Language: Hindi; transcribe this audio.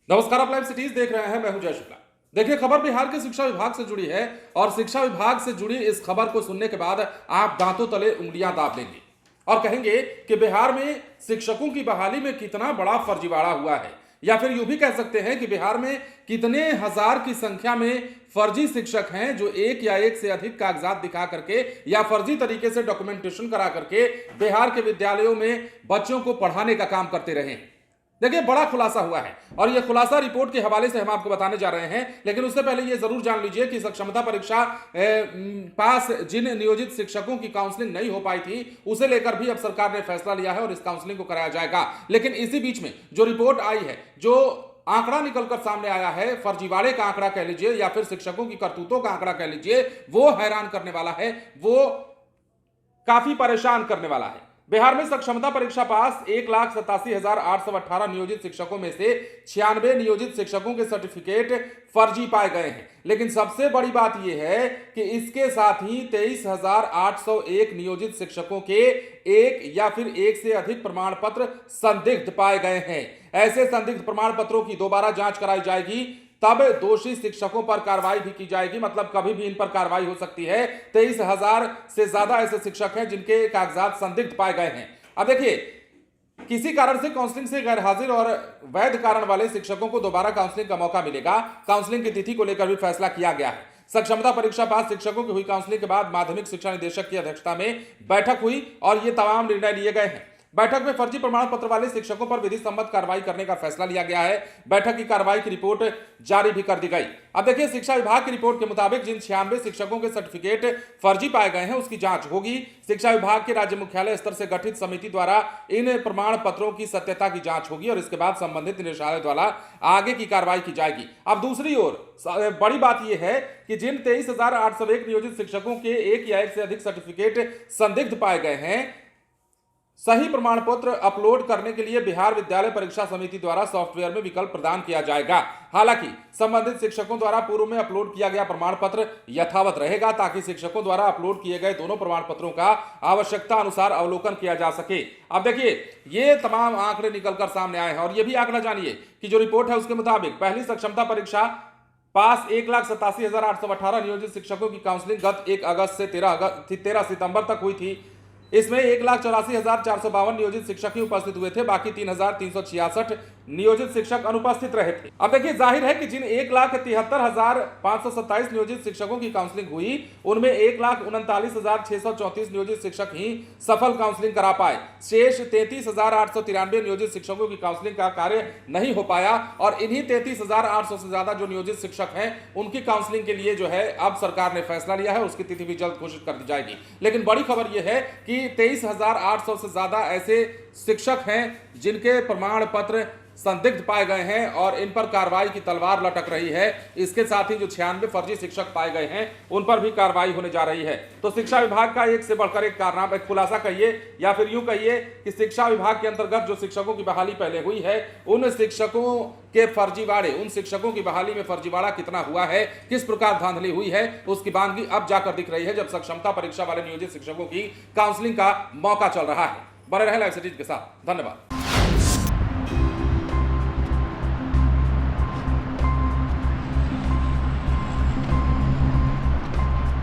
नमस्कार, आप लाइव सिटीज देख रहे हैं। मैं हूं जय शुक्ला। देखिए, खबर बिहार के शिक्षा विभाग से जुड़ी है और शिक्षा विभाग से जुड़ी इस खबर को सुनने के बाद आप दांतों तले उंगलियां दाब लेंगे और कहेंगे कि बिहार में शिक्षकों की बहाली में कितना बड़ा फर्जीवाड़ा हुआ है, या फिर यूं भी कह सकते हैं कि बिहार में कितने हजार की संख्या में फर्जी शिक्षक हैं जो एक या एक से अधिक कागजात दिखा करके या फर्जी तरीके से डॉक्यूमेंटेशन करा करके बिहार के विद्यालयों में बच्चों को पढ़ाने का काम करते रहे। देखिए, बड़ा खुलासा हुआ है और यह खुलासा रिपोर्ट के हवाले से हम आपको बताने जा रहे हैं। लेकिन उससे पहले यह जरूर जान लीजिए कि सक्षमता परीक्षा पास जिन नियोजित शिक्षकों की काउंसलिंग नहीं हो पाई थी, उसे लेकर भी अब सरकार ने फैसला लिया है और इस काउंसलिंग को कराया जाएगा। लेकिन इसी बीच में जो रिपोर्ट आई है, जो आंकड़ा निकलकर सामने आया है, फर्जीवाड़े का आंकड़ा कह लीजिए या फिर शिक्षकों की करतूतों का आंकड़ा कह लीजिए, वो हैरान करने वाला है, वो काफी परेशान करने वाला है। बिहार में सक्षमता परीक्षा पास 1,87,818 नियोजित शिक्षकों में से 96 नियोजित शिक्षकों के सर्टिफिकेट फर्जी पाए गए हैं। लेकिन सबसे बड़ी बात यह है कि इसके साथ ही 23,801 नियोजित शिक्षकों के एक या फिर एक से अधिक प्रमाण पत्र संदिग्ध पाए गए हैं। ऐसे संदिग्ध प्रमाण पत्रों की दोबारा जांच कराई जाएगी, तब दोषी शिक्षकों पर कार्रवाई भी की जाएगी। मतलब कभी भी इन पर कार्रवाई हो सकती है। 23,000 से ज्यादा ऐसे शिक्षक हैं जिनके कागजात संदिग्ध पाए गए हैं। अब देखिए, किसी कारण से काउंसलिंग से गैर हाजिर और वैध कारण वाले शिक्षकों को दोबारा काउंसलिंग का मौका मिलेगा। काउंसलिंग की तिथि को लेकर भी फैसला किया गया है। सक्षमता परीक्षा पास शिक्षकों की हुई काउंसलिंग के बाद माध्यमिक शिक्षा निदेशक की अध्यक्षता में बैठक हुई और ये तमाम निर्णय लिए गए हैं। बैठक में फर्जी प्रमाण पत्र वाले शिक्षकों पर विधि सम्मत कार्रवाई करने का फैसला लिया गया है। बैठक की कार्रवाई की रिपोर्ट जारी भी कर दी गई। अब देखिए, शिक्षा विभाग की रिपोर्ट के मुताबिक जिन 96 शिक्षकों के सर्टिफिकेट फर्जी पाए गए हैं, उसकी जांच होगी। शिक्षा विभाग के राज्य मुख्यालय स्तर से गठित समिति द्वारा इन प्रमाण पत्रों की सत्यता की जांच होगी और इसके बाद संबंधित निदेशालय द्वारा आगे की कार्रवाई की जाएगी। अब दूसरी ओर बड़ी बात यह है कि जिन 23,801 नियोजित शिक्षकों के एक या एक से अधिक सर्टिफिकेट संदिग्ध पाए गए हैं, सही प्रमाण पत्र अपलोड करने के लिए बिहार विद्यालय परीक्षा समिति द्वारा सॉफ्टवेयर में विकल्प प्रदान किया जाएगा। हालांकि संबंधित शिक्षकों द्वारा पूर्व में अपलोड किया गया प्रमाण पत्र यथावत रहेगा, ताकि शिक्षकों द्वारा अपलोड किए गए दोनों प्रमाण पत्रों का आवश्यकता अनुसार अवलोकन किया जा सके। अब देखिए, ये तमाम आंकड़े निकलकर सामने आए हैं और यह भी आंकड़ा जानिए कि जो रिपोर्ट है उसके मुताबिक पहली सक्षमता परीक्षा पास 1,87,818 नियोजित शिक्षकों की काउंसलिंग गत 1 अगस्त से 13 सितंबर तक हुई थी। इसमें 1,84,452 नियोजित शिक्षक ही उपस्थित हुए थे। बाकी 3,366 नियोजित शिक्षक अनुपस्थित रहे थे। अब देखिए, जाहिर है कि जिन 1,73,527 नियोजित शिक्षकों की काउंसलिंग हुई, उनमें 1,39,634 नियोजित शिक्षक ही सफल काउंसलिंग करा पाए। शेष 33,893 नियोजित शिक्षकों की काउंसलिंग का कार्य नहीं हो पाया और इन्हीं 33,800 से ज्यादा जो नियोजित शिक्षक हैं, उनकी काउंसलिंग के लिए जो है अब सरकार ने फैसला लिया है। उसकी तिथि भी जल्द घोषित कर दी जाएगी। लेकिन बड़ी खबर यह है कि 23,800 से ज्यादा ऐसे शिक्षक हैं जिनके प्रमाण पत्र संदिग्ध पाए गए हैं और इन पर कार्रवाई की तलवार लटक रही है। इसके साथ ही जो 96 फर्जी शिक्षक पाए गए हैं, उन पर भी कार्रवाई होने जा रही है। तो शिक्षा विभाग का एक से बढ़कर एक कारनामा, एक खुलासा कहिए या फिर यूं कहिए कि शिक्षा विभाग के अंतर्गत जो शिक्षकों की बहाली पहले हुई है, उन शिक्षकों के फर्जीवाड़े, उन शिक्षकों की बहाली में फर्जीवाड़ा कितना हुआ है, किस प्रकार धांधली हुई है, उसकी बानगी अब जाकर दिख रही है जब सक्षमता परीक्षा वाले नियोजित शिक्षकों की काउंसलिंग का मौका चल रहा है। बने रहे लाइव सिटीज के साथ। धन्यवाद।